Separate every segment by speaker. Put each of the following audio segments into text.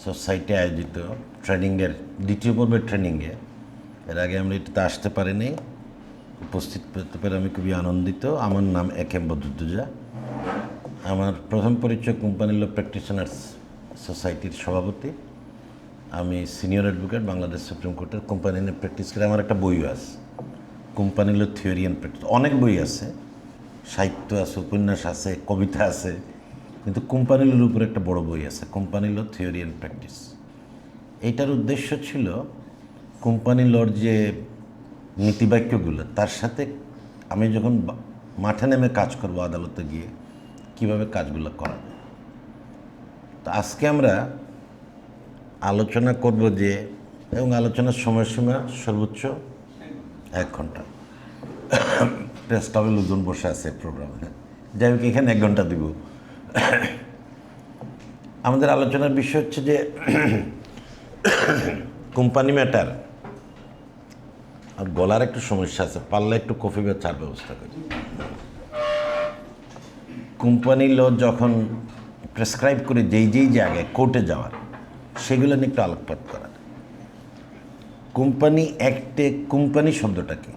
Speaker 1: Society আয়োজিত ট্রেনিংয়ের দ্বিতীয় পর্বের ট্রেনিংয়ে এর আগে আমরা এটাতে আসতে পারিনি। উপস্থিত পেতে পেরে আমি খুবই আনন্দিত। আমার নাম একেম বদরুদ্দোজা। আমার প্রথম পরিচয় কোম্পানি ল প্র্যাকটিশনার্স সোসাইটির সভাপতি। আমি সিনিয়র অ্যাডভোকেট, বাংলাদেশ সুপ্রিম কোর্টের কোম্পানি নিয়ে প্র্যাকটিস করে। আমার একটা বইও আছে, company law theory and practice. অনেক বই আছে, সাহিত্য আছে, উপন্যাস আছে, কবিতা আছে, কিন্তু কোম্পানি লর উপরে একটা বড় বই আছে, company law theory and practice. এইটার উদ্দেশ্য ছিল কোম্পানি লর যে নীতিবাক্যগুলো, তার সাথে আমি যখন মাঠে নেমে কাজ করব আদালতে গিয়ে, কিভাবে কাজগুলো করা যায়। তো আজকে আমরা আলোচনা করব যে, এবং আলোচনার সময়সীমা সর্বোচ্চ 1 ঘন্টা। প্রেস ক্লাবে লোকজন বসে আছে প্রোগ্রামে, যাই হোক এখানে 1 ঘন্টা দিব। আমাদের আলোচনার বিষয় হচ্ছে যে কোম্পানি ম্যাটার। আর গলার একটু সমস্যা আছে, পারলে একটু কফি বা চার ব্যবস্থা করি। কোম্পানি ল যখন প্রেসক্রাইব করে যেই জায়গায় কোর্টে যাওয়ার, সেগুলো নিয়ে একটু আলোকপাত করা। কোম্পানি অ্যাক্টে কোম্পানি শব্দটা কি?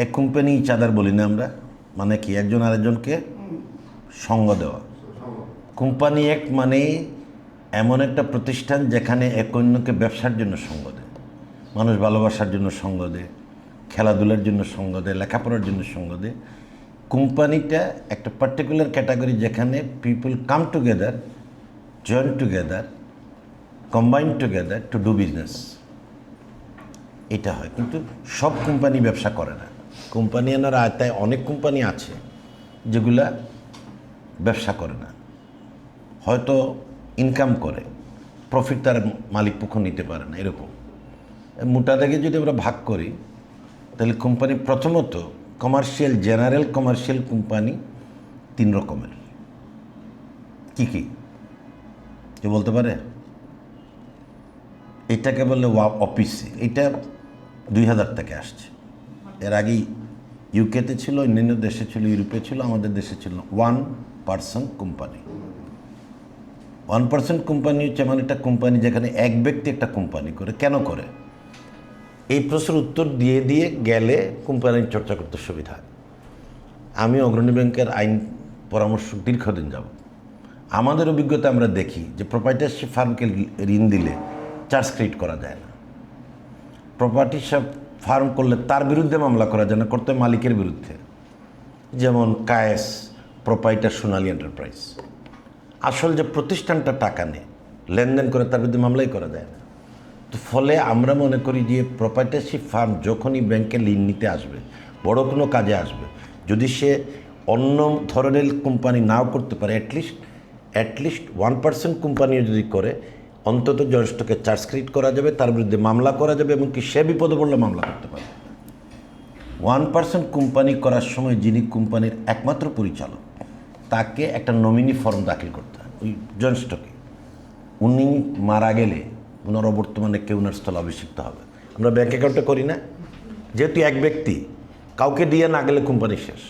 Speaker 1: এক কোম্পানি চাঁদার বলি না আমরা, মানে কি একজন আরেকজনকে সঙ্গ দেওয়া। কোম্পানি অ্যাক্ট মানে এমন একটা প্রতিষ্ঠান যেখানে এক অন্যকে ব্যবসার জন্য সঙ্গ দেয়, মানুষ ভালোবাসার জন্য সঙ্গ দেয়, খেলাধুলার জন্য সঙ্গ দেয়, লেখাপড়ার জন্য সঙ্গ দেয়। কোম্পানিটা একটা পার্টিকুলার ক্যাটাগরি যেখানে people come together, join together, combine together to do business. এটা হয়, কিন্তু সব কোম্পানি ব্যবসা করে না। কোম্পানি আনার আয়তায় অনেক কোম্পানি আছে যেগুলা ব্যবসা করে না, হয়তো ইনকাম করে, প্রফিট তার মালিক পক্ষ নিতে পারে না, এরকম। মোটা দাগে যদি আমরা ভাগ করি, তাহলে কোম্পানি প্রথমত কমার্শিয়াল, জেনারেল কমার্শিয়াল কোম্পানি 3 রকমের। কি কি কেউ বলতে পারে? এটাকে বললে অফিসে, এটা 2000 থেকে আসছে। এর আগেই ইউকেতে ছিল, অন্যান্য দেশে ছিল, ইউরোপে ছিল, আমাদের দেশে ছিল 1 পার্সন কোম্পানি। 1 পার্সন কোম্পানি হচ্ছে এমন একটা কোম্পানি যেখানে এক ব্যক্তি একটা কোম্পানি করে। কেন করে? এই প্রশ্নের উত্তর দিয়ে দিয়ে গেলে কোম্পানির চর্চা করতে সুবিধা হয়। আমি অগ্রণী ব্যাংকের আইন পরামর্শক দীর্ঘদিন যাব। আমাদের অভিজ্ঞতা আমরা দেখি যে প্রপার্টারশিপ ফার্মকে ঋণ দিলে চার্জ ক্রেডিট করা যায় না। প্রপার্টিশিপ ফার্ম করলে তার বিরুদ্ধে মামলা করা যায় না, করতে মালিকের বিরুদ্ধে। যেমন কায়েস, প্রপার্টার, সোনালী এন্টারপ্রাইজ। আসল যে প্রতিষ্ঠানটা টাকা নেয়, লেনদেন করে, তার বিরুদ্ধে মামলাই করা যায় না। তো ফলে আমরা মনে করি যে প্রপার্টারশিপ ফার্ম যখনই ব্যাংকে ঋণ নিতে আসবে, বড় কোনো কাজে আসবে, যদি সে অন্য ধরনের কোম্পানি নাও করতে পারে, অ্যাটলিস্ট 1 পার্সেন্ট কোম্পানিও যদি করে, অন্তত জনস্টকে চার্জ ক্রেডিট করা যাবে, তার বিরুদ্ধে মামলা করা যাবে, এমনকি সে বিপদে পড়লে মামলা করতে পারে। 1 পার্সেন্ট কোম্পানি করার সময় যিনি কোম্পানির একমাত্র পরিচালক, তাকে একটা নমিনি ফর্ম দাখিল করতে হয় ওই জনস্টকে। উনি মারা গেলে ওনার অবর্তমানে কেউ ওনার স্থলে অভিষিক্ত হবে। আমরা ব্যাঙ্ক অ্যাকাউন্টে করি না, যেহেতু এক ব্যক্তি, কাউকে দিয়ে না গেলে কোম্পানি শেষ।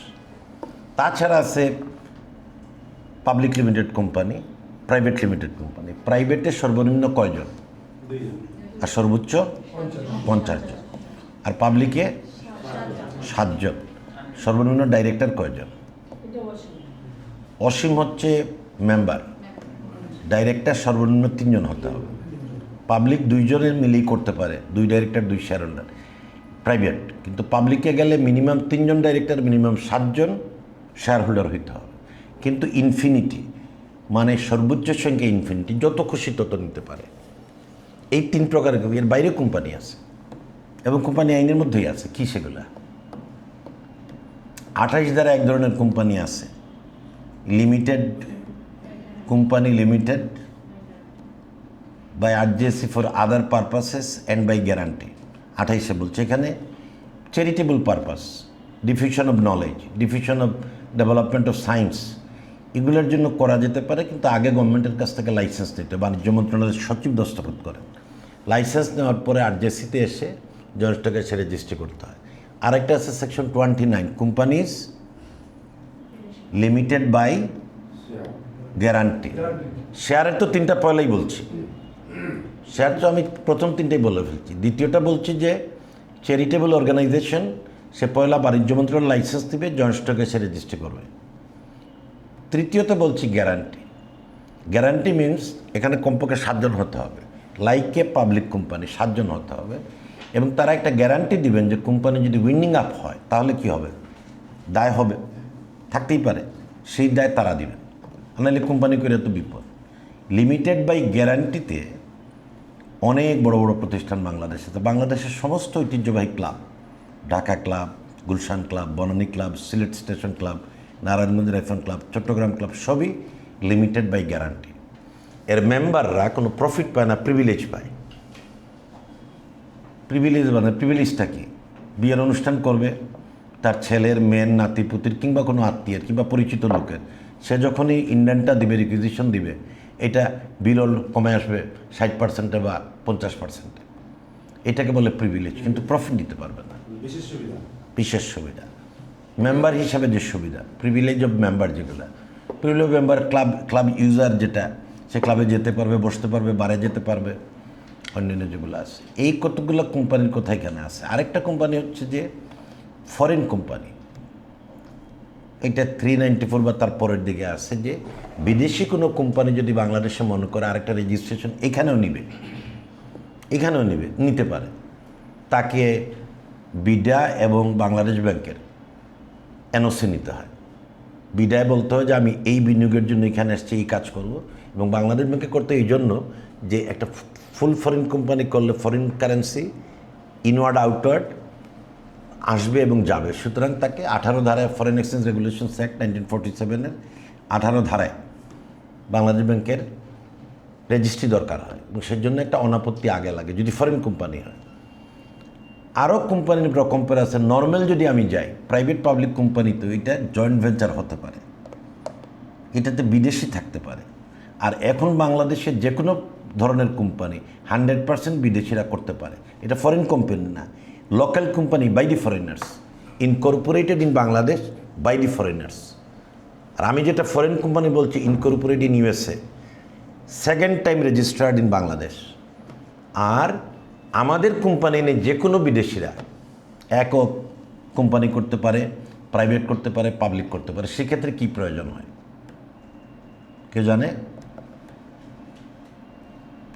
Speaker 1: তাছাড়া আছে public limited company, private limited company. প্রাইভেটে সর্বনিম্ন কয়জন?
Speaker 2: 2 জন,
Speaker 1: আর সর্বোচ্চ 50 জন। আর পাবলিকে 7 জন। সর্বনিম্ন ডাইরেক্টর কয়জন? অসীম হচ্ছে মেম্বার, ডাইরেক্টর সর্বনিম্ন 3 জন হতে হবে। পাবলিক 2 জনের মিলেই করতে পারে, 2 ডাইরেক্টর 2 শেয়ার হোল্ডার। প্রাইভেট কিন্তু পাবলিকে গেলে মিনিমাম 3 জন ডাইরেক্টর, মিনিমাম 7 জন শেয়ার হোল্ডার হইতে হবে। কিন্তু ইনফিনিটি মানে সর্বোচ্চ সংখ্যা ইনফিনিটি, যত খুশি তত নিতে পারে। এই 3 প্রকারের, এর বাইরে কোম্পানি আছে এবং কোম্পানি আইনের মধ্যেই আছে। কি সেগুলা? 28 দ্বারা এক ধরনের কোম্পানি আছে, লিমিটেড কোম্পানি, লিমিটেড বাই আরজিএসি for other purposes and by guarantee. 28-এ বলছে এখানে charitable purpose, diffusion of knowledge, diffusion of development of science, এগুলোর জন্য করা যেতে পারে, কিন্তু আগে গভর্নমেন্টের কাছ থেকে লাইসেন্স নিতে, বাণিজ্য মন্ত্রণালয়ের সচিব দস্তখত করেন। লাইসেন্স নেওয়ার পরে আরজিএসিতে এসে জনস্টকে সে রেজিস্ট্রি করতে হয়। আরেকটা আছে section 29, companies limited by guarantee. শেয়ারের তো তিনটা পয়লাই বলছি, শেয়ার তো আমি প্রথম তিনটাই বলে ফেলছি। দ্বিতীয়টা বলছি যে চ্যারিটেবল অর্গানাইজেশন, সে পয়লা বাণিজ্য মন্ত্রণালয়ের লাইসেন্স দিবে, জয়েন্ট স্টকে সে রেজিস্ট্রি করবে। তৃতীয়ত বলছি গ্যারান্টি। গ্যারান্টি মিনস এখানে কমপক্ষে 7 জন হতে হবে, লাইক এ পাবলিক কোম্পানি 7 জন হতে হবে, এবং তারা একটা গ্যারান্টি দিবেন যে কোম্পানি যদি উইন্ডিং আপ হয় তাহলে কি হবে, দায় হবে, থাকতেই পারে, সেই দায় তারা দিবেন, নাহলে কোম্পানি করে তো বিপদ। লিমিটেড বাই গ্যারান্টিতে অনেক বড় বড় প্রতিষ্ঠান বাংলাদেশে, তো বাংলাদেশের সমস্ত ঐতিহ্যবাহী club, Dhaka club, Gulshan club, Banani club, Sylhet station club, Narayanganj rifle club, Chittagong club, সবই লিমিটেড বাই গ্যারান্টি। এর মেম্বাররা কোনো প্রফিট পায় না, প্রিভিলেজ পায়। প্রিভিলেজ মানে প্রিভিলেজটা কি? বিয়ের অনুষ্ঠান করবে তার ছেলের, মেয়ের, নাতিপুতির কিংবা কোনো আত্মীয়ের কিংবা পরিচিত লোকের, সে যখনই ইন্ডেন্টটা দিবে, রিকুইজিশন দিবে, এটা বিরল কমে আসবে 60% বা 50%। এটাকে বলে প্রিভিলেজ, কিন্তু প্রফিট দিতে পারবে না। বিশেষ সুবিধা মেম্বার হিসাবে যে সুবিধা, প্রিভিলেজ অফ মেম্বার, যেগুলো প্রিভিলেজ মেম্বার, ক্লাব ইউজার যেটা, সে ক্লাবে যেতে পারবে, বসতে পারবে, বারে যেতে পারবে, অন্যান্য যেগুলো আছে। এই কতগুলো কোম্পানির কথা এখানে আছে। আরেকটা কোম্পানি হচ্ছে যে ফরেন কোম্পানি, এটা 394 বা তার পরের দিকে আছে, যে বিদেশি কোনো কোম্পানি যদি বাংলাদেশে মনে করে আরেকটা রেজিস্ট্রেশন এখানেও নিতে পারে, তাকে বিডা এবং বাংলাদেশ ব্যাংকের এনওসি নিতে হয়। বিডায় বলতে হয় যে আমি এই বিনিয়োগের জন্য এখানে আসছি, এই কাজ করব, এবং বাংলাদেশ ব্যাংকে করতে এই জন্য যে একটা ফুল ফরেন কোম্পানি করলে ফরেন কারেন্সি ইনওয়ার্ড আউটওয়ার্ড আসবে এবং যাবে, সুতরাং তাকে 18 ধারায় ফরেন এক্সচেঞ্জ রেগুলেশনস অ্যাক্ট 1947-এর 18 ধারায় বাংলাদেশ ব্যাংকের রেজিস্ট্রি দরকার হয়, এবং সেই জন্য একটা অনাপত্তি আগে লাগে যদি ফরেন কোম্পানি হয়। আরও কোম্পানির কম্পেয়ার আছে। নর্মাল যদি আমি যাই প্রাইভেট পাবলিক কোম্পানিতে, এটা জয়েন্ট ভেঞ্চার হতে পারে, এটাতে বিদেশি থাকতে পারে। আর এখন বাংলাদেশের যে কোনো ধরনের কোম্পানি 100% বিদেশিরা করতে পারে। এটা ফরেন কোম্পানি না, local company by the foreigners, incorporated in Bangladesh by the foreigners. আর আমি যেটা ফরেন কোম্পানি বলছি, incorporated in USA, second time registered in Bangladesh. আর আমাদের কোম্পানি নিয়ে যে কোনো বিদেশিরা একক কোম্পানি করতে পারে, প্রাইভেট করতে পারে, পাবলিক করতে পারে। সেক্ষেত্রে কি প্রয়োজন হয় কেউ জানে?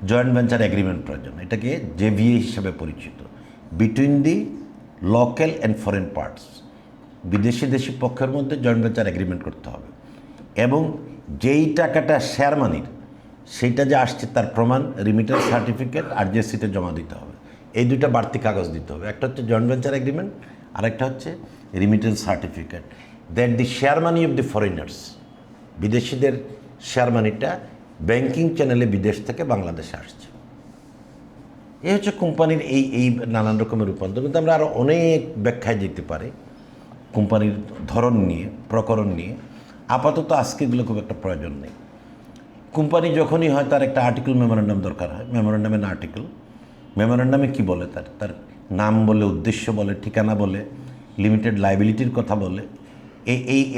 Speaker 1: জয়েন্ট ভেঞ্চার এগ্রিমেন্ট প্রয়োজন। এটাকে জেভিএ হিসেবে পরিচিত, between the local and foreign parts. বিদেশি দেশি পক্ষের মধ্যে জয়েন্ট ভেঞ্চার এগ্রিমেন্ট করতে হবে, এবং যেই টাকাটা শেয়ার মানির, সেইটা যে আসছে তার প্রমাণ, রিমিটেন্স সার্টিফিকেট আরজেসিতে জমা দিতে হবে। এই দুইটা বাড়তি কাগজ দিতে হবে, একটা হচ্ছে জয়েন্ট ভেঞ্চার এগ্রিমেন্ট, আর একটা হচ্ছে remittance certificate, that the share money of the foreigners, বিদেশিদের শেয়ার মানিটা ব্যাংকিং চ্যানেলে বিদেশ থেকে বাংলাদেশে আসছে। এই হচ্ছে কোম্পানির এই নানান রকমের রূপান্তর। কিন্তু আমরা আরও অনেক ব্যাখ্যায় যেতে পারি কোম্পানির ধরন নিয়ে, প্রকরণ নিয়ে। আপাতত আজকে এগুলো খুব একটা প্রয়োজন নেই। কোম্পানি যখনই হয় তার একটা আর্টিকেল মেমোরেন্ডাম দরকার হয়। মেমোরেন্ডামের আর্টিকেল, মেমোরেন্ডামে কি বলে, তার নাম বলে, উদ্দেশ্য বলে, ঠিকানা বলে, লিমিটেড লাইবিলিটির কথা বলে।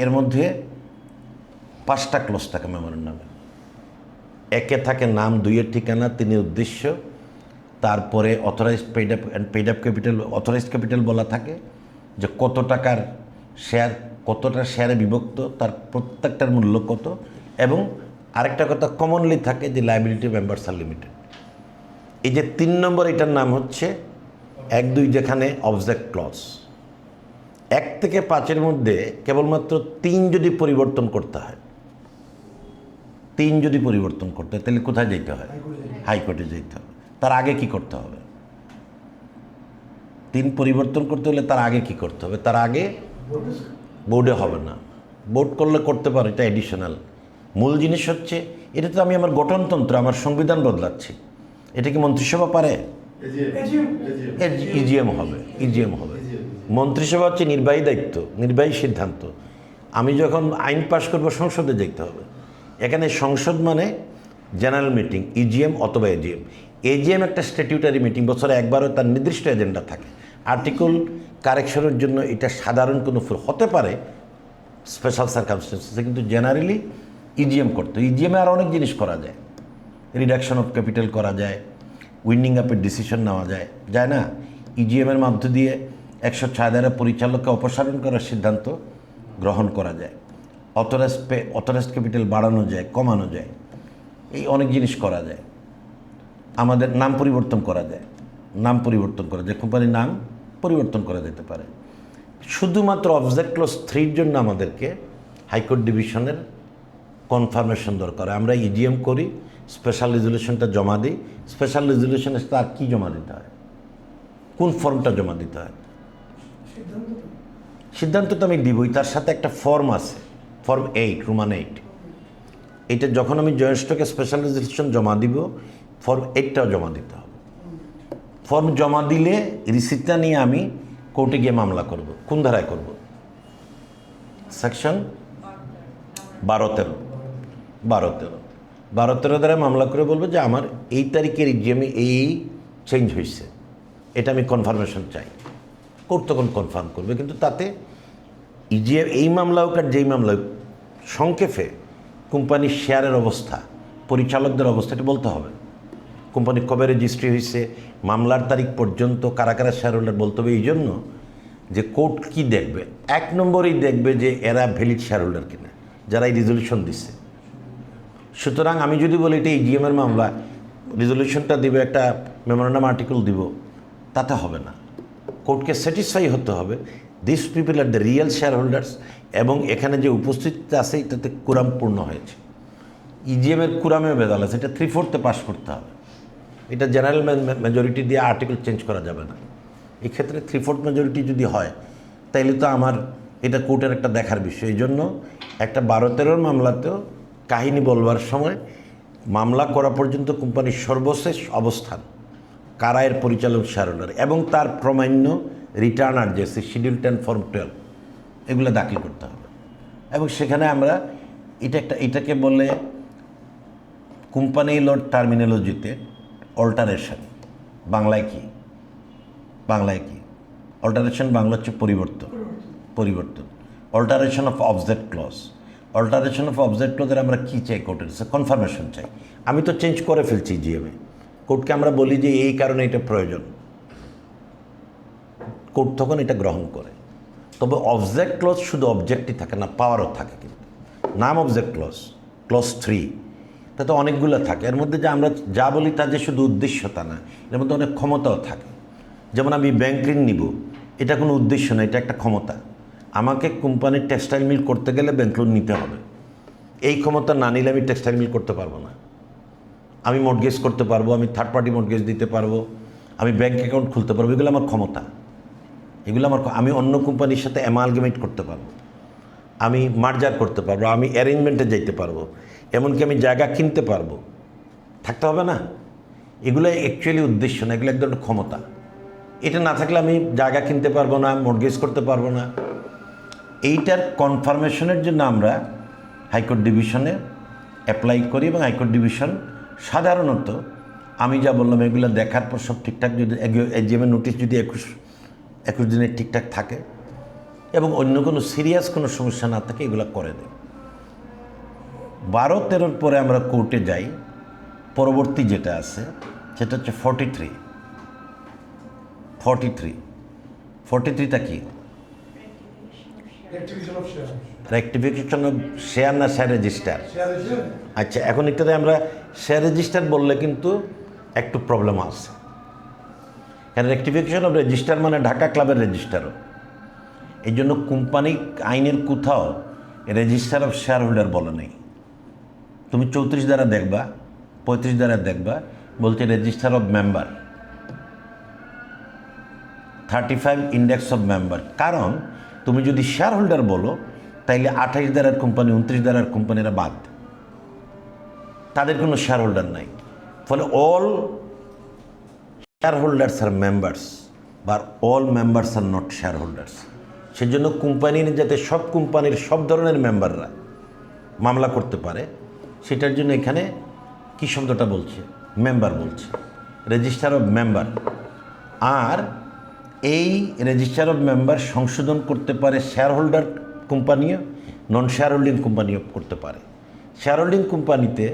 Speaker 1: এর মধ্যে 5টা ক্লোজ থাকে মেমোরেন্ডামে। 1-এ থাকে নাম, 2-এর ঠিকানা, 3-এর উদ্দেশ্য, তারপরে authorised paid up capital, authorised capital বলা থাকে যে কত টাকার শেয়ার, কতটা শেয়ারে বিভক্ত, তার প্রত্যেকটার মূল্য কত, এবং আরেকটা কথা কমনলি থাকে যে লাইবিলিটি মেম্বার্স আর লিমিটেড। এই যে 3 নম্বর, এটার নাম হচ্ছে 1-2, যেখানে অবজেক্ট ক্লজ। 1 থেকে 5-এর মধ্যে কেবলমাত্র 3 যদি পরিবর্তন করতে হয়, 3 যদি পরিবর্তন করতে হয়, তাহলে কোথায় যেতে হয়? হাইকোর্টে যেতে হবে। তার আগে কি করতে হবে? 3 পরিবর্তন করতে হলে তার আগে কি করতে হবে? তার আগে বোর্ডে হবে না, বোর্ড করলে করতে পারে, এটা এডিশনাল। মূল জিনিস হচ্ছে, এটা তো আমি আমার গঠনতন্ত্র, আমার সংবিধান বদলাচ্ছি। এটা কি মন্ত্রিসভা পারে? ইজিএম হবে, ইজিএম হবে। মন্ত্রিসভা হচ্ছে নির্বাহী দায়িত্ব, নির্বাহী সিদ্ধান্ত। আমি যখন আইন পাশ করবো, সংসদে যেতে হবে। এখানে সংসদ মানে জেনারেল মিটিং, ইজিএম অথবা এজিএম। এজিএম একটা স্ট্যাটিউটারি মিটিং, বছরে একবারও তার নির্দিষ্ট এজেন্ডা থাকে। আর্টিকেল কারেকশনের জন্য এটা সাধারণ কোনো হতে পারে স্পেশাল সার্কামস্টেন্সেসে, কিন্তু জেনারেলি ইজিএম করতো। ইজিএমে আর অনেক জিনিস করা যায়, রিডাকশন অফ ক্যাপিটাল করা যায়, উইন্ডিং আপের ডিসিশন নেওয়া যায়, যায় না? ইজিএমের মধ্য দিয়ে 106 দ্বারা পরিচালককে অপসারণ করার সিদ্ধান্ত গ্রহণ করা যায়, অথরাইজড ক্যাপিটাল বাড়ানো যায়, কমানো যায়, এই অনেক জিনিস করা যায়। আমাদের নাম পরিবর্তন করা যায়, কোম্পানির নাম পরিবর্তন করা যেতে পারে। শুধুমাত্র অবজেক্ট ক্লজ 3 জন্য আমাদেরকে হাইকোর্ট ডিভিশনের কনফার্মেশন দরকার। আমরা ইজিএম করি, স্পেশাল রেজুলেশনটা জমা দিই। স্পেশাল রেজুলেশনে তার কী জমা দিতে হয়, কোন ফর্মটা জমা দিতে হয়? সিদ্ধান্ত তো আমি দিবই, তার সাথে একটা ফর্ম আছে, ফর্ম 8, রোমান 8। এটা যখন আমি জয়েন্ট স্টকে স্পেশাল রেজুলেশন জমা দিব, ফর্ম 8টাও জমা দিতে হবে। ফর্ম জমা দিলে রিসিপ্টটা নিয়ে আমি কোর্টে গিয়ে মামলা করব। কোন ধারায় করব? সেকশন 12-13 ধারায় মামলা করে বলবো যে আমার এই তারিখের ইজিএমে এই চেঞ্জ হয়েছে, এটা আমি কনফার্মেশন চাই। কোর্ট তখন কনফার্ম করবে, কিন্তু তাতে ইজিএম এই মামলা হোক আর যেই মামলা হোক, সংক্ষেপে কোম্পানির শেয়ারের অবস্থা, পরিচালকদের অবস্থা, এটা বলতে হবে। কোম্পানি কবে রেজিস্ট্রি হয়েছে, মামলার তারিখ পর্যন্ত কারা কারা শেয়ার হোল্ডার বলতে হবে। এই জন্য যে কোর্ট কী দেখবে, 1 নম্বরেই দেখবে যে এরা ভ্যালিড শেয়ার হোল্ডার কিনা, যারা এই রেজলিউশন দিচ্ছে। সুতরাং আমি যদি বলি এটা ইজিএমের মামলা, রেজলিউশনটা দিবে, একটা মেমোরেন্ডাম আর্টিকেল দিব, তাতে হবে না। কোর্টকে স্যাটিসফাই হতে হবে this people are the real share holders, এবং এখানে যে উপস্থিতিটা আছে এটাতে কুরাম পূর্ণ হয়েছে। ইজিএমের কুরামেও ভেজাল আছে, এটা 3/4 পাস করতে হবে। এটা জেনারেল মেজরিটি দিয়ে আর্টিকেল চেঞ্জ করা যাবে না। এক্ষেত্রে 3/4 মেজরিটি যদি হয়, তাইলে তো আমার এটা কোর্টের একটা দেখার বিষয়। এই জন্য একটা 12-13 মামলাতেও কাহিনী বলবার সময় মামলা করা পর্যন্ত কোম্পানির সর্বশেষ অবস্থান, কারা এর পরিচালক শেয়ার হোল্ডার, এবং তার প্রমাণ্য রিটার্ন আর যে শিডিউল 10 ফর্ম 12 এগুলো দাখিল করতে হবে। এবং সেখানে আমরা এটাকে বলে কোম্পানি লর টার্মিনোলজিতে অল্টারেশন, বাংলায় কি অল্টারেশন বাংলা হচ্ছে পরিবর্তন। অল্টারেশন অফ অবজেক্ট ক্লজ, আমরা কী চাই? কোর্টের কনফার্মেশন চাই। আমি তো চেঞ্জ করে ফেলছি জিএমএ, কোর্টকে আমরা বলি যে এই কারণে এটা প্রয়োজন, কোর্ট তখন এটা গ্রহণ করে। তবে অবজেক্ট ক্লজ শুধু অবজেক্টই থাকে না, পাওয়ারও থাকে। কিন্তু নাম অবজেক্ট ক্লজ 3, তাতে অনেকগুলো থাকে। এর মধ্যে যে আমরা যা বলি তা যে শুধু উদ্দেশ্য তা না, এর মধ্যে অনেক ক্ষমতাও থাকে। যেমন আমি ব্যাংক ঋণ নিব, এটা কোনো উদ্দেশ্য না, এটা একটা ক্ষমতা। আমাকে কোম্পানির টেক্সটাইল মিল করতে গেলে ব্যাংক লোন নিতে হবে। এই ক্ষমতা না নিলে আমি টেক্সটাইল মিল করতে পারবো না। আমি মর্টগেজ করতে পারবো, আমি থার্ড পার্টি মর্টগেজ দিতে পারবো, আমি ব্যাংক অ্যাকাউন্ট খুলতে পারবো, এগুলো আমার ক্ষমতা। আমি অন্য কোম্পানির সাথে অ্যামালগেমেট করতে পারবো, আমি মার্জার করতে পারবো, আমি অ্যারেঞ্জমেন্টে যাইতে পারবো, এমনকি আমি জায়গা কিনতে পারবো। থাকতে হবে না? এগুলো অ্যাকচুয়ালি উদ্দেশ্য না, এগুলো এক ধরনের ক্ষমতা। এটা না থাকলে আমি জায়গা কিনতে পারবো না, মর্টগেজ করতে পারবো না। এইটার কনফার্মেশনের জন্য আমরা হাইকোর্ট ডিভিশনে অ্যাপ্লাই করি, এবং হাইকোর্ট ডিভিশন সাধারণত আমি যা বললাম এগুলো দেখার পর সব ঠিকঠাক, যদি এজিএমের নোটিশ যদি 21 দিনের ঠিকঠাক থাকে এবং অন্য কোনো সিরিয়াস কোনো সমস্যা না থাকে, এগুলো করে দেয়। 12-13 পরে আমরা কোর্টে যাই। পরবর্তী যেটা আছে সেটা হচ্ছে 43টা কি? রেক্টিফিকেশন অফ শেয়ার না শেয়ার রেজিস্টার? আচ্ছা, এখন এটাতে আমরা শেয়ার রেজিস্টার বললে কিন্তু একটু প্রবলেম আছে, কারণ রেক্টিফিকেশন অফ রেজিস্টার মানে ঢাকা ক্লাবের রেজিস্টারও। এই জন্য কোম্পানি আইনের কোথাও রেজিস্টার অফ শেয়ার হোল্ডার বলে নেই। তুমি 34 দ্বারা দেখবা, 35 দ্বারা দেখবা, বলছে register of member, 35 index of member. কারণ তুমি যদি শেয়ার হোল্ডার বলো, তাইলে 28 দ্বারার কোম্পানি, 29 দ্বারার কোম্পানিরা বাদ, তাদের কোনো শেয়ার হোল্ডার নাই। ফলে অল শেয়ার হোল্ডার্স আর মেম্বার্স, বা all members are not share holders. সেজন্য কোম্পানির যাতে সব কোম্পানির সব ধরনের মেম্বাররা মামলা করতে পারে, সেটার জন্য এখানে কি শব্দটা বলছে? মেম্বার বলছে, রেজিস্টার অফ মেম্বার। আর এই রেজিস্টার অফ মেম্বার সংশোধন করতে পারে শেয়ার হোল্ডার কোম্পানিও, নন শেয়ার হোল্ডিং কোম্পানিও করতে পারে। শেয়ার হোল্ডিং কোম্পানিতে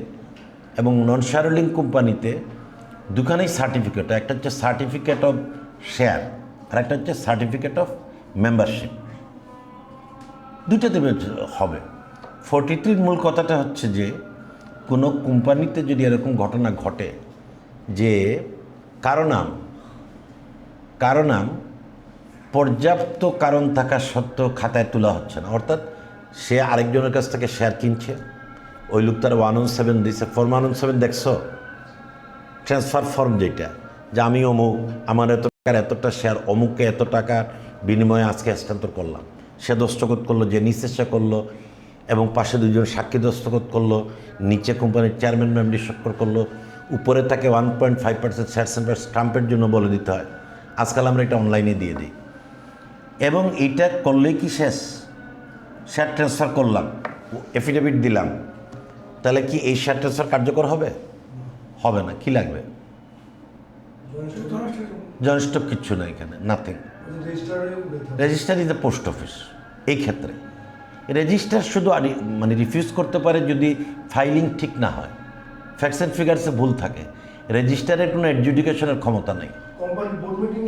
Speaker 1: এবং নন শেয়ার হোল্ডিং কোম্পানিতে দুখানেই সার্টিফিকেট, একটা হচ্ছে সার্টিফিকেট অফ শেয়ার আর একটা হচ্ছে সার্টিফিকেট অফ মেম্বারশিপ, দুইটাতে হবে। 43 মূল কথাটা হচ্ছে যে কোনো কোম্পানিতে যদি এরকম ঘটনা ঘটে যে কারো নাম পর্যাপ্ত কারণ থাকা সত্ত্বেও খাতায় তোলা হচ্ছে না, অর্থাৎ সে আরেকজনের কাছ থেকে শেয়ার কিনছে, ওই লোক তার 117 দিচ্ছে, ফর্ম 117 দেখছো, ট্রান্সফার ফর্ম যেটা, যে আমি অমুক, আমার এত টাকার এতটা শেয়ার অমুককে এত টাকার বিনিময়ে আজকে হস্তান্তর করলাম, সে দস্তখত করলো, যে নিচে সে করলো, এবং পাশে দুজন সাক্ষী দস্তখত করলো, নিচে কোম্পানির চেয়ারম্যান মেমরি স্বাক্ষর করলো, উপরে তাকে 1.5% শেয়ার সেন্টার স্টাম্পের জন্য বলে দিতে হয়। আজকাল আমরা এটা অনলাইনে দিয়ে দিই, এবং এইটা করলেই কি শেষ? শেয়ার ট্রান্সফার করলাম, এফিডেভিট দিলাম, তাহলে কি এই শেয়ার ট্রান্সফার কার্যকর হবে? হবে না। কি লাগবে? জয়েন্ট স্টক কিচ্ছু না এখানে, nothing. Register is the post office. এই ক্ষেত্রে রেজিস্টার শুধু মানে রিফিউজ করতে পারে যদি ফাইলিং ঠিক না হয়, ফ্যাক্টস অ্যান্ড ফিগার্সে ভুল থাকে। রেজিস্টারের কোনো অ্যাডজুডিকেশনের ক্ষমতা নেই,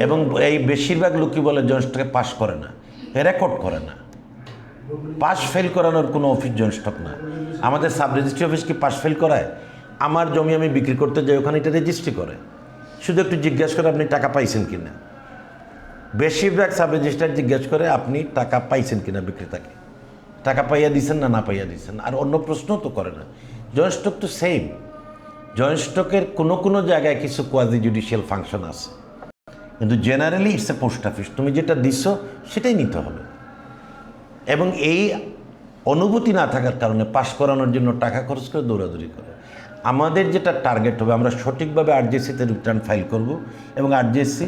Speaker 1: এবং এই বেশিরভাগ লোকই বলে জয়েন্ট স্টকে পাস করে না, রেকর্ড করে না। পাস ফেল করানোর কোনো অফিস জয়েন্ট স্টক না। আমাদের সাব রেজিস্ট্রি অফিস কি পাস ফেল করায়? আমার জমি আমি বিক্রি করতে যাই, ওখানে এটা রেজিস্ট্রি করে, শুধু একটু জিজ্ঞাসা করে আপনি টাকা পাইছেন কিনা। বেশিরভাগ সাব রেজিস্ট্রার জিজ্ঞেস করে আপনি টাকা পাইছেন কিনা, বিক্রেতাকে টাকা পাইয়া দিচ্ছেন না পাইয়া দিচ্ছেন, আর অন্য প্রশ্নও তো করে না। জয়েন্ট স্টক তো সেম। জয়েন্ট স্টকের কোনো জায়গায় কিছু কোয়াজি জুডিশিয়াল ফাংশন আছে, কিন্তু generally it's a post office. তুমি যেটা দিচ্ছ সেটাই নিতে হবে, এবং এই অনুভূতি না থাকার কারণে পাস করানোর জন্য টাকা খরচ করে দৌড়াদৌড়ি করে। আমাদের যেটা টার্গেট হবে, আমরা সঠিকভাবে আরজেসিতে রিটার্ন ফাইল করব, এবং আরজেসি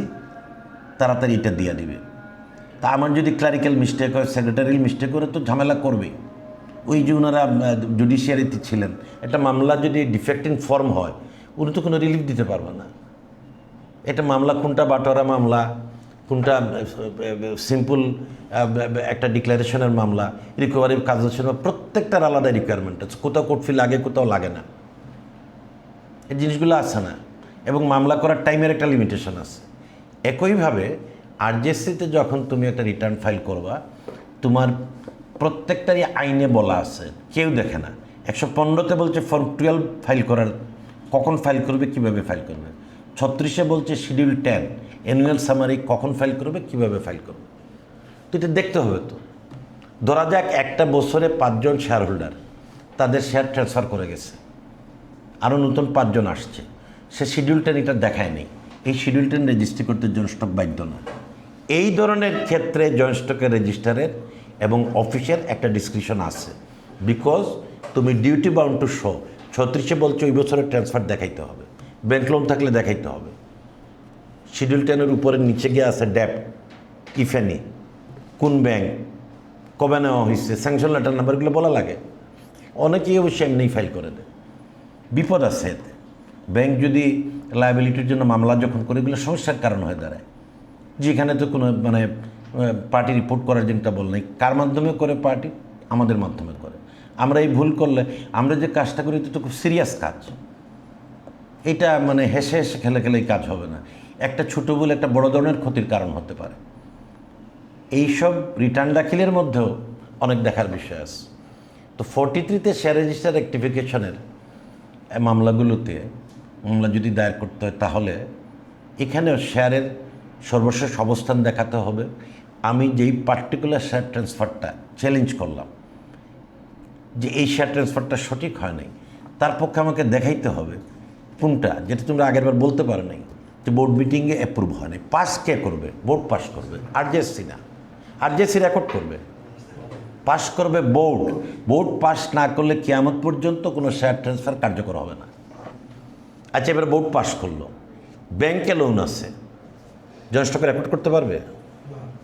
Speaker 1: তাড়াতাড়ি এটা দিয়ে দিবে। তা আমার যদি ক্লারিক্যাল মিস্টেক হয়, সেক্রেটারিয়াল মিস্টেক করে, তো ঝামেলা করবেই। ওই যে ওনারা জুডিশিয়ারিতে ছিলেন, একটা মামলা যদি ডিফেক্টিং ফর্ম হয়, উনি তো কোনো রিলিফ দিতে পারবে না। এটা মামলা কোনটা বাটোয়ারা মামলা, কোনটা সিম্পল একটা ডিক্লারেশনের মামলা, রিকভারি কাজ হচ্ছে না, প্রত্যেকটার আলাদা রিকোয়ারমেন্ট আছে। কোথাও কোর্ট ফি লাগে, কোথাও লাগে না, এই জিনিসগুলো আছে না। এবং মামলা করার টাইমের একটা লিমিটেশন আছে। একইভাবে আরজেসিতে যখন তুমি একটা রিটার্ন ফাইল করবা, তোমার প্রত্যেকটারই আইনে বলা আছে, কেউ দেখে না। 115-তে বলছে ফর্ম 12 ফাইল করার, কখন ফাইল করবে, কিভাবে ফাইল করবে। 36-এ বলছে শিডিউল 10 অ্যানুয়াল সামারি কখন ফাইল করবে, কিভাবে ফাইল করবে। তো এটা দেখতে হবে। তো ধরা যাক একটা বছরে 5 জন শেয়ার হোল্ডার তাদের শেয়ার ট্রান্সফার করে গেছে, আরও নতুন 5 জন আসছে, সে শিডিউল 10 এটা দেখায় নেই, এই শিডিউল 10 রেজিস্ট্রি করতে জয়েন্ট স্টক বাধ্য না। এই ধরনের ক্ষেত্রে জয়েন্ট স্টকের রেজিস্টারের এবং অফিসের একটা ডিসক্রিপশন আছে, বিকজ তুমি ডিউটি বাউন্ড টু শো। 36-এ বলছে ওই বছরের ট্রান্সফার দেখাইতে হবে, ব্যাংক লোন থাকলে দেখাইতে হবে। শিডিউল 10-এর উপরে নিচে গিয়ে আছে ডেপ্ট, ইফেনি, কোন ব্যাংক, কবে নেওয়া হয়েছে, স্যাংশন লেটার নাম্বারগুলো বলা লাগে। অনেকেই অবশ্যই এমনি ফাইল করে দেয়। বিপদ আছে এতে। ব্যাংক যদি লায়াবিলিটির জন্য মামলা যখন করে, এগুলো সমস্যার কারণ হয়ে দাঁড়ায়। যেখানে তো কোনো মানে পার্টি রিপোর্ট করার জিনিসটা বল নেই, কার মাধ্যমে করে পার্টি, আমাদের মাধ্যমে করে। আমরা এই ভুল করলে, আমরা যে কাজটা করি এটা তো খুব সিরিয়াস কাজ, এটা মানে হেসে হেসে খেলে খেলে এই কাজ হবে না। একটা ছোটো ভুল একটা বড় ধরনের ক্ষতির কারণ হতে পারে। এইসব রিটার্ন দাখিলের মধ্যেও অনেক দেখার বিষয় আছে। তো 43-তে শেয়ার রেজিস্টার রেক্টিফিকেশনের মামলাগুলোতে মামলা যদি দায়ের করতে হয়, তাহলে এখানেও শেয়ারের সর্বশেষ অবস্থান দেখাতে হবে। আমি যেই পার্টিকুলার শেয়ার ট্রান্সফারটা চ্যালেঞ্জ করলাম, যে এই শেয়ার ট্রান্সফারটা সঠিক হয় নাই, তার পক্ষে আমাকে দেখাইতে হবে কোনটা, যেটা তোমরা আগেরবার বলতে পারো নাই, যে বোর্ড মিটিংয়ে অ্যাপ্রুভ হয় নাই। পাস কে করবে? বোর্ড পাস করবে, আরজেসি না। আরজেসি রেকর্ড করবে, পাস করবে বোর্ড। বোর্ড পাস না করলে কিয়ামত পর্যন্ত কোনো শেয়ার ট্রান্সফার কার্যকর হবে না। আচ্ছা, এবার বোর্ড পাস করলো, ব্যাংকে লোন আছে, জয়েন্ট স্টকে রেকর্ড করতে পারবে?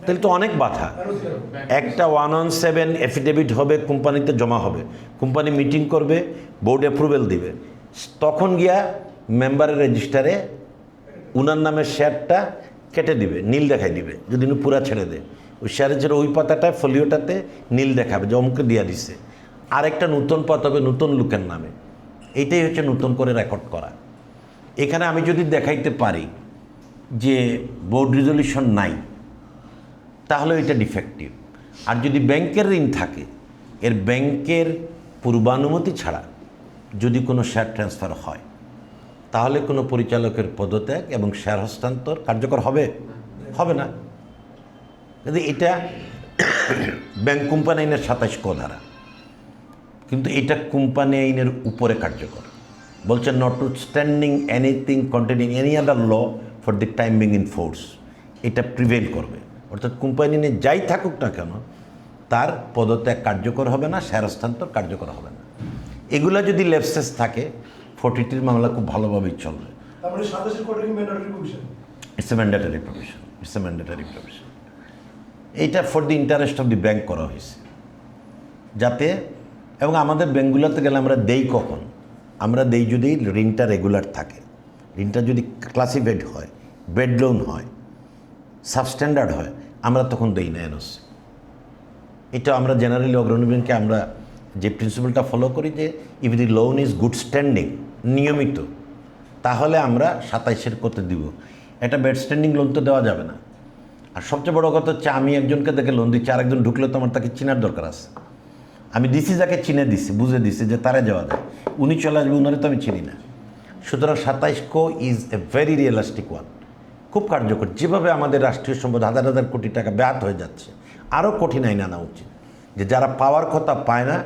Speaker 1: তাহলে তো অনেক বাধা। একটা 117 এফিডেভিট হবে, কোম্পানিতে জমা হবে, কোম্পানি মিটিং করবে, বোর্ড অ্যাপ্রুভেল দিবে, তখন গিয়া মেম্বারের রেজিস্টারে উনার নামের শেয়ারটা কেটে দিবে, নীল দেখাই দিবে। যদি পুরা ছেড়ে দেয়, ওই শেয়ারের ছেড়ে ওই পাতাটায় ফলিওটাতে নীল দেখাবে যে অমুকে দিয়া দিছে, আরেকটা নতুন পথ হবে নতুন লোকের নামে। এইটাই হচ্ছে নতুন করে রেকর্ড করা। এখানে আমি যদি দেখাইতে পারি যে বোর্ড রেজলিউশন নাই, তাহলে এটা ডিফেক্টিভ। আর যদি ব্যাংকের ঋণ থাকে, এর ব্যাংকের পূর্বানুমতি ছাড়া যদি কোনো শেয়ার ট্রান্সফার হয়, তাহলে কোনো পরিচালকের পদত্যাগ এবং শেয়ার হস্তান্তর কার্যকর হবে হবে না। কিন্তু এটা ব্যাংক কোম্পানি আইনের 27 ক ধারা, কিন্তু এটা কোম্পানি আইনের উপরে কার্যকর। বলছে notwithstanding anything containing any other law for the time being in force, এটা প্রিভেল করবে। অর্থাৎ কোম্পানি নিয়ে যাই থাকুক না কেন, তার পদত্যাগ কার্যকর হবে না, শেয়ার হস্তান্তর কার্যকর হবে না। এগুলো যদি লেপসেস থাকে, 43 মামলা খুব ভালোভাবেই চলবে। It's a mandatory provision, it's a mandatory provision. এইটা for the interest of the bank করা হয়েছে, যাতে, এবং আমাদের ব্যাংকগুলোতে গেলে আমরা দেই কখন, আমরা দেই যদি ঋণটা রেগুলার থাকে, ঋণটা যদি ক্লাসিফাইড হয়, বেড লোন হয়, সাবস্ট্যান্ডার্ড হয়, আমরা তখন দেই না এনওসি। এটা আমরা জেনারেলি অগ্রণী ব্যাংকে আমরা যে প্রিন্সিপালটা ফলো করি যে if the loan is good standing, নিয়মিত, তাহলে আমরা 27-এর করতে দিব। এটা ব্যাড স্ট্যান্ডিং লোন তো দেওয়া যাবে না। আর সবচেয়ে বড় কথা হচ্ছে, আমি একজনকে দেখে লোন দিচ্ছি, আরেকজন ঢুকলে তো আমার তাকে চিনার দরকার আছে। আমি দিছি যাকে চিনে দিছি, বুঝে দিছি যে তারা যাওয়া যায়, উনি চলে আসবে, উনারে তো আমি চিনি না। সুতরাং 27 ক is a very realistic one, খুব কার্যকর। যেভাবে আমাদের রাষ্ট্রীয় সম্পদ হাজার হাজার কোটি টাকা ব্যাহত হয়ে যাচ্ছে, আরও কঠিন আইন আনা উচিত, যে যারা পাওয়ার কথা পায় না,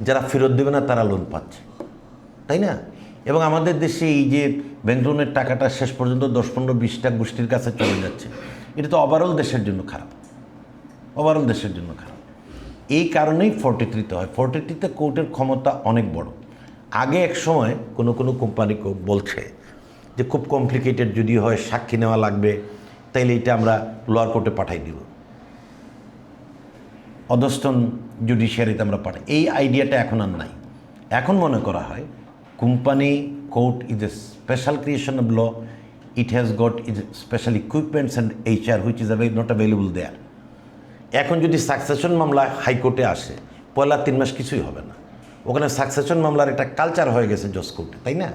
Speaker 1: যারা ফেরত দেবে না, তারা লোন পাচ্ছে, তাই না? এবং আমাদের দেশে এই যে ব্যাংক লোনের টাকাটা শেষ পর্যন্ত 10-15-20টা গোষ্ঠীর কাছে চলে যাচ্ছে, এটা তো ওভারঅল দেশের জন্য খারাপ, ওভারঅল দেশের জন্য খারাপ। এই কারণেই 43-তে হয়। 43-তে কোর্টের ক্ষমতা অনেক বড়। আগে এক সময় কোনো কোনো কোম্পানি বলছে যে খুব কমপ্লিকেটেড যদি হয়, সাক্ষী নেওয়া লাগবে, তাইলে এটা আমরা লোয়ার কোর্টে পাঠাই দিব, অধস্তন জুডিশিয়ারিতে আমরা পাঠাই। এই আইডিয়াটা এখন আর নাই। এখন মনে করা হয় company court is a special creation of law, it has got is special equipments and HR which is not available there. এখন যদি সাকসেশন মামলা হাইকোর্টে আসে, পয়লা 3 মাস কিছুই হবে না। ওখানে সাকসেশন মামলার একটা কালচার হয়ে গেছে জজ কোর্টে, তাই না?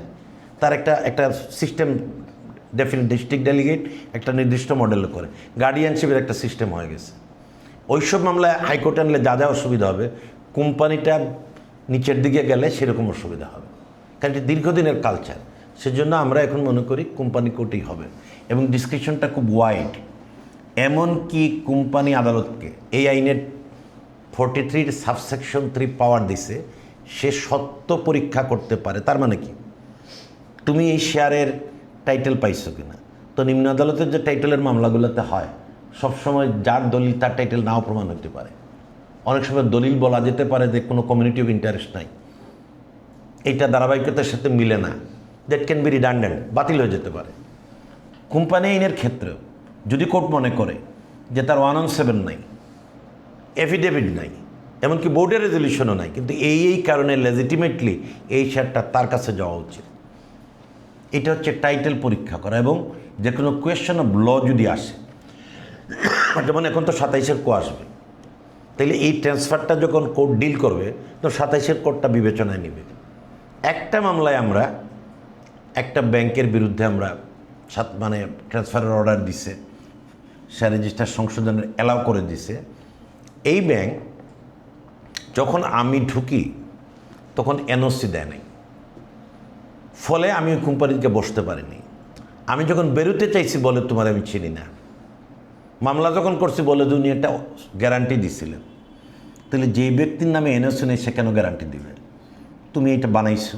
Speaker 1: তার একটা সিস্টেম, ডেফিনেট ডিস্ট্রিক্ট ডেলিগেট একটা নির্দিষ্ট মডেল করে, গার্ডিয়ানশিপের একটা সিস্টেম হয়ে গেছে। ওইসব মামলায় হাইকোর্টে আনলে যা যা অসুবিধা হবে, কোম্পানিটা নিচের দিকে গেলে সেরকম অসুবিধা হবে, কারণ এটি দীর্ঘদিনের কালচার। সেজন্য আমরা এখন মনে করি কোম্পানি কোর্টেই হবে, এবং ডিসক্রিপশনটা খুব ওয়াইড। এমনকি কোম্পানি আদালতকে এই আইনের 43 সাবসেকশন 3 পাওয়ার দিছে, সে সত্য পরীক্ষা করতে পারে। তার মানে কি, তুমি এই শেয়ারের টাইটেল পাইছো কিনা? তো নিম্ন আদালতের যে টাইটেলের মামলাগুলোতে হয়, সবসময় যার দলিল তার টাইটেল নাও প্রমাণ হতে পারে। অনেক সময় দলিল বলা যেতে পারে যে কোনো কমিউনিটি অফ ইন্টারেস্ট নাই, এইটা ধারাবাহিকতার সাথে মিলে না, দ্যাট ক্যান বি রিডান্ডেন্ট, বাতিল হয়ে যেতে পারে। কোম্পানি আইনের ক্ষেত্রেও যদি কোর্ট মনে করে যে তার 117 নাই, এফিডেভিট নাই, এমনকি বোর্ডের রেজলিউশনও নাই, কিন্তু এই কারণে লেজিটিমেটলি এই শেয়ারটা তার কাছে যাওয়া উচিত, এটা হচ্ছে টাইটেল পরীক্ষা করা। এবং যে কোনো কোয়েশ্চন অফ ল যদি আসে, যেমন এখন তো 27-এর কো আসবে, তাইলে এই ট্রান্সফারটা যখন কোর্ট ডিল করবে, তো 27-এর কোর্টটা বিবেচনায় নেবে। একটা মামলায় আমরা একটা ব্যাংকের বিরুদ্ধে আমরা মানে ট্রান্সফারের অর্ডার দিছে, শেয়ার রেজিস্টার সংশোধনের অ্যালাউ করে দিছে। এই ব্যাংক যখন আমি ঢুকি তখন এনওসি দেয় নাই, ফলে আমি ওই কোম্পানিকে বসতে পারিনি। আমি যখন বেরোতে চাইছি বলে তোমার আমি চিনি না, মামলা যখন করছি বলে উনি একটা গ্যারান্টি দিছিলেন। তাহলে যেই ব্যক্তির নামে এনওসি নেই, সে কেন গ্যারান্টি দিবে? তুমি এটা বানাইছো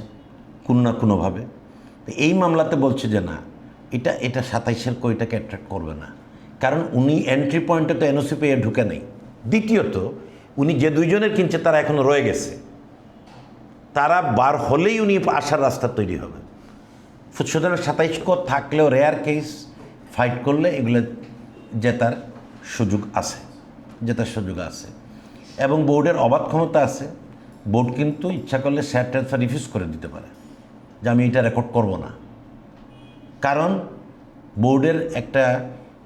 Speaker 1: কোনো না কোনোভাবে। এই মামলাতে বলছে যে না, এটা 27-এর কোইটাকে অ্যাট্রাক্ট করবে না, কারণ উনি এন্ট্রি পয়েন্টে তো এনওসি পেয়ে ঢুকে নেই। দ্বিতীয়ত, উনি যে দুইজনের কিনছে তারা এখনও রয়ে গেছে, তারা বার হলেই উনি আসার রাস্তা তৈরি হবে। সুতরাং 27 ক থাকলেও রেয়ার কেস ফাইট করলে এগুলো জেতার সুযোগ আছে, জেতার সুযোগ আছে। এবং বোর্ডের অবাধ ক্ষমতা আছে। বোর্ড কিন্তু ইচ্ছা করলে শেয়ার ট্রান্সফার রিফিউজ করে দিতে পারে, যে আমি এটা রেকর্ড করব না, কারণ বোর্ডের একটা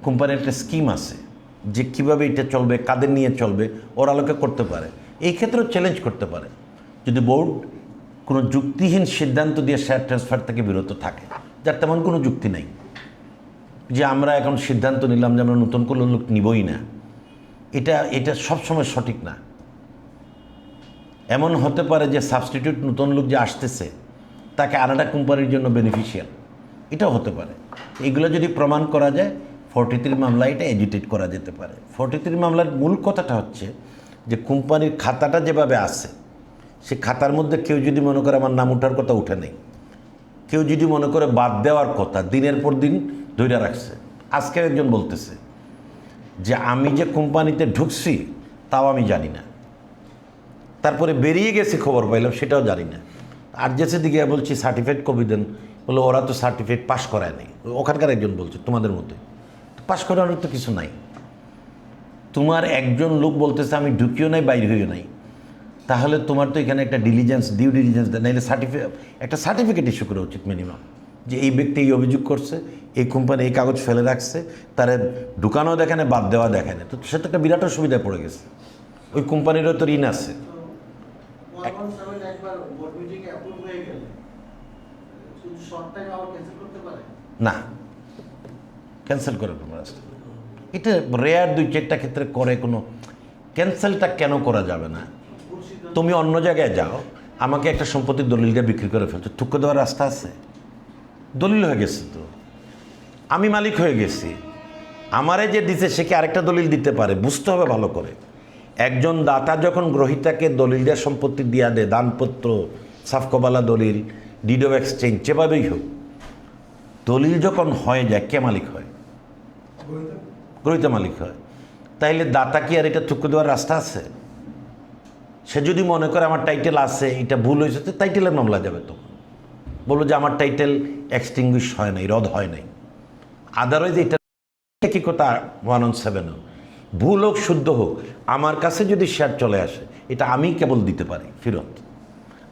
Speaker 1: কোম্পানির একটা স্কিম আছে যে কীভাবে এটা চলবে, কাদের নিয়ে চলবে, ওর আলোকে করতে পারে। এই ক্ষেত্রেও চ্যালেঞ্জ করতে পারে। যদি বোর্ড কোনো যুক্তিহীন সিদ্ধান্ত দিয়ে শেয়ার ট্রান্সফার থেকে বিরত থাকে, যার তেমন কোনো যুক্তি নেই, যে আমরা এখন সিদ্ধান্ত নিলাম যে আমরা নতুন কোনো লোক নিবই না, এটা সবসময় সঠিক না। এমন হতে পারে যে সাবস্টিটিউট নতুন লোক যে আসতেছে তাকে আলাদা কোম্পানির জন্য বেনিফিশিয়াল, এটাও হতে পারে। এগুলো যদি প্রমাণ করা যায় 43 মামলায় এটা এজিটেট করা যেতে পারে। 43 মামলার মূল কথাটা হচ্ছে যে কোম্পানির খাতাটা যেভাবে আছে, সে খাতার মধ্যে কেউ যদি মনে করে আমার নাম ওঠার কথা উঠে নেই, কেউ যদি মনে করে বাদ দেওয়ার কথা দিনের পর দিন ধরে রাখছে। আজকে একজন বলতেছে যে আমি যে কোম্পানিতে ঢুকছি তাও আমি জানি না, তারপরে বেরিয়ে গেছি খবর পাইলাম সেটাও জানি না। আর যেসে দিকে বলছি সার্টিফিকেট কপি দেন, বলে ওরা তো সার্টিফিকেট পাস করায় নাই। ওখানকার একজন বলছে তোমাদের মধ্যে পাস করানোর তো কিছু নাই। তোমার একজন লোক বলতেছে আমি ঢুকিও নাই বাইরে হইও নাই, তাহলে তোমার তো এখানে একটা ডিউ ডিলিজেন্স দেয়, নাইলে একটা সার্টিফিকেট ইস্যু করা উচিত মিনিমাম, যে এই ব্যক্তি এই অভিযোগ করছে, এই কোম্পানি এই কাগজ ফেলে রাখছে, তার ঢুকানো দেখে না, বাদ দেওয়া দেখে না। তো সে তো একটা বিরাট অসুবিধায় পড়ে গেছে, ওই কোম্পানিরও তো ঋণ আছে। না, ক্যান্সেল করে কোনো রাস্তা, এটা রেয়ার 2-4টা ক্ষেত্রে করে, কোনো ক্যান্সেলটা কেন করা যাবে না? তুমি অন্য জায়গায় যাও, আমাকে একটা সম্পত্তির দলিল দিয়ে বিক্রি করে ফেলছো, ঠুকে দেওয়ার রাস্তা আছে? দলিল হয়ে গেছে তো, আমি মালিক হয়ে গেছি, আমারে যে দিছে সে কি আরেকটা দলিল দিতে পারে? বুঝতে হবে ভালো করে। একজন দাতা যখন গ্রহীতাকে দলিল দিয়ে সম্পত্তি দিয়া দেয়, দানপত্র, সাফকবালা দলিল, ডিড অফ এক্সচেঞ্জ, যেভাবেই হোক, দলিল যখন হয়ে যায় কে মালিক হয়? গ্রহীতা মালিক হয়। তাইলে দাতা কি আর এটা ঠুকে দেওয়ার রাস্তা আছে? সে যদি মনে করে আমার টাইটেল আছে, এটা ভুল হয়েছে, তো টাইটেলের মামলা যাবে। তখন বলবো যে আমার টাইটেল এক্সটিংগুইশ হয় নাই, রদ হয় নাই। আদারওয়াইজ এটা কি কথা 117 ভুল হোক শুদ্ধ হোক, আমার কাছে যদি শেয়ার চলে আসে এটা আমি কেবল দিতে পারি ফেরত।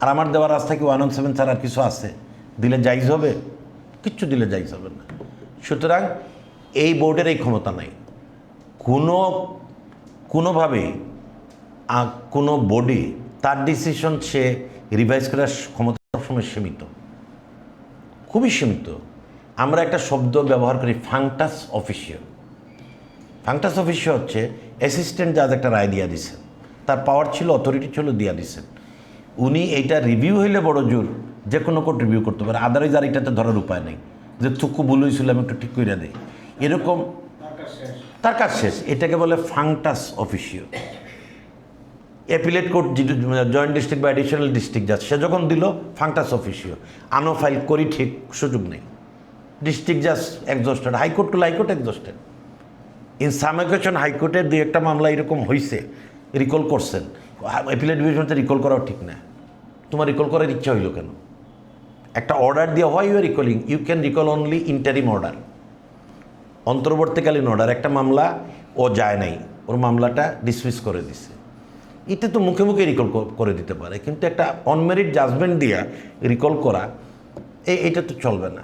Speaker 1: আর আমার দেওয়ার রাস্তা কি 117 ছাড়া আর কিছু আছে? দিলে জাইজ হবে? কিচ্ছু দিলে জাইজ হবে না। সুতরাং এই বোর্ডের এই ক্ষমতা নাই। কোনোভাবে কোনো বডি তার ডিসিশন সে রিভাইজ করার ক্ষমতা সবসময় সীমিত, খুবই সীমিত। আমরা একটা শব্দ ব্যবহার করি ফাংটাস অফিসিও। ফাংটাস অফিসিও হচ্ছে অ্যাসিস্ট্যান্ট জাজ একটা রায় দিয়া দিছেন, তার পাওয়ার ছিল, অথরিটি ছিল, দিয়া দিছেন। উনি এইটা রিভিউ হইলে বড় জোর যে কোনো কোর্ট রিভিউ করতে পারে, আদারওয়াইজ আর এটাতে ধরার উপায় নেই যে থুকু ভুল হয়েছিল আমি একটু ঠিক করে দিই, এরকম তার কাজ শেষ। এটাকে বলে ফাংটাস অফিসিও। অ্যাপিলেট কোর্ট, জয়েন্ট ডিস্ট্রিক্ট বা অ্যাডিশনাল ডিস্ট্রিক্ট জাজ, সে যখন দিল ফাংটাস অফিসিও, আনো ফাইল করি ঠিক, সুযোগ নেই। ডিস্ট্রিক্ট জাজ exhausted, high court two high court exhausted. In some occasion হাইকোর্টে 2-1টা মামলা এরকম হয়েছে, রিকল করছেন, অ্যাপিলেট ডিভিশনতে রিকল করাও ঠিক না। তোমার রিকল করার ইচ্ছা হইল কেন? একটা অর্ডার দিয়ে হয় you are recalling, you can recall only interim order, অন্তর্বর্তীকালীন অর্ডার। একটা মামলা ও যায় নাই, ওর মামলাটা ডিসমিস করে দিছে, এটা তো মুখে মুখে রিকল করে দিতে পারে, কিন্তু একটা অনমেরিট জাজমেন্ট দিয়া রিকল করা এইটা তো চলবে না।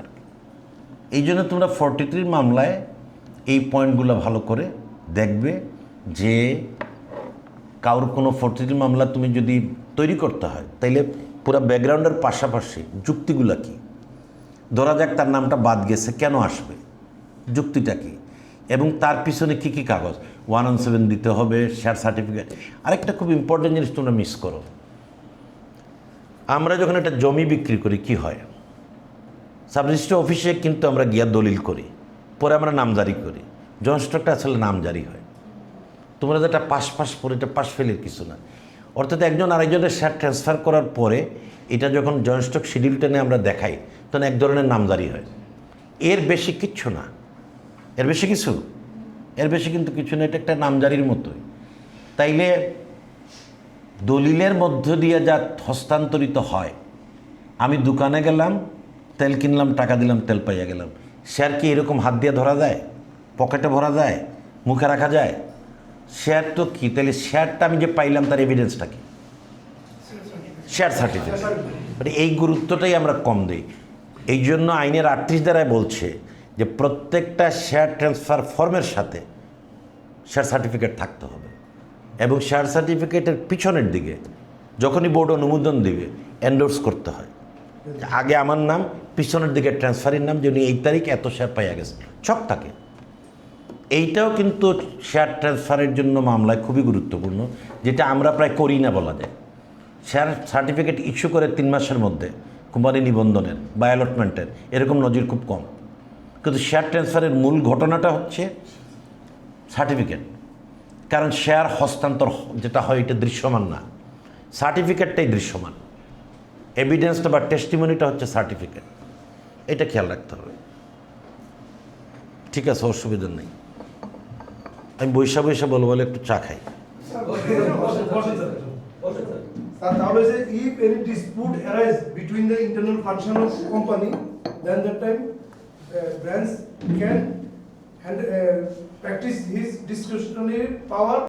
Speaker 1: এই জন্য তোমরা 43 মামলায় এই পয়েন্টগুলো ভালো করে দেখবে যে কারোর কোনো 43 মামলা তুমি যদি তৈরি করতে হয় তাইলে পুরো ব্যাকগ্রাউন্ডের পাশাপাশি যুক্তিগুলো কী, ধরা যাক তার নামটা বাদ গেছে, কেন আসবে, যুক্তিটা কী, এবং তার পিছনে কী কী কাগজ, 117 দিতে হবে, শেয়ার সার্টিফিকেট। আরেকটা খুব ইম্পর্টেন্ট জিনিস তোমরা মিস করো, আমরা যখন একটা জমি বিক্রি করি কি হয়, সাব রেজিস্ট্রি অফিসে কিন্তু আমরা গিয়া দলিল করি, পরে আমরা নামজারি করি, জয়েন্ট স্টকটা আসলে নামজারি হয়। তোমরা যেটা পাশ পরে এটা পাশ ফেলের কিছু না, অর্থাৎ একজন আরেকজনের শেয়ার ট্রান্সফার করার পরে এটা যখন জয়েন্ট স্টক শিডিউলটা নিয়ে আমরা দেখাই তখন এক ধরনের নামজারি হয়। এর বেশি কিচ্ছু না, এর বেশি কিন্তু কিছু না, এটা একটা নামজারির মতোই। তাইলে দলিলের মধ্য দিয়ে যা হস্তান্তরিত হয়, আমি দোকানে গেলাম, তেল কিনলাম, টাকা দিলাম, তেল পাইয়া গেলাম, শেয়ার কি এরকম হাত দিয়ে ধরা যায়, পকেটে ভরা যায়, মুখে রাখা যায়? শেয়ার তো কি, তাহলে শেয়ারটা আমি যে পাইলাম তার এভিডেন্সটা কি? Share certificate. মানে এই গুরুত্বটাই আমরা কম দিই। এই জন্য আইনের 38 ধারায় বলছে যে প্রত্যেকটা শেয়ার ট্রান্সফার ফর্মের সাথে শেয়ার সার্টিফিকেট থাকতে হবে, এবং শেয়ার সার্টিফিকেটের পিছনের দিকে যখনই বোর্ড অনুমোদন দেবে এন্ডোর্স করতে হয়। আগে আমার নাম, পিছনের দিকে ট্রান্সফারের নাম, যে উনি এই তারিখ এত শেয়ার পাইয়া গেছে, ছক থাকে। এইটাও কিন্তু শেয়ার ট্রান্সফারের জন্য মামলায় খুবই গুরুত্বপূর্ণ, যেটা আমরা প্রায় করি না বলা যায়। শেয়ার সার্টিফিকেট ইস্যু করে 3 মাসের মধ্যে কোম্পানি নিবন্ধনের বা অ্যালটমেন্টের, এরকম নজির খুব কম। কিন্তু শেয়ার ট্রান্সফারের মূল ঘটনাটা হচ্ছে সার্টিফিকেট, কারণ শেয়ার হস্তান্তর যেটা হয় এটা দৃশ্যমান না, সার্টিফিকেটটাই দৃশ্যমান। এভিডেন্সটা বা টেস্টিমনিটা হচ্ছে সার্টিফিকেট, এটা খেয়াল রাখতে হবে। ঠিক আছে, অসুবিধা নেই। আমি বৈশা বলবো, বলে একটু চা খাই।
Speaker 2: তাহলে যে if any dispute arise between the internal function of company, then that time branch can practice his discretionary power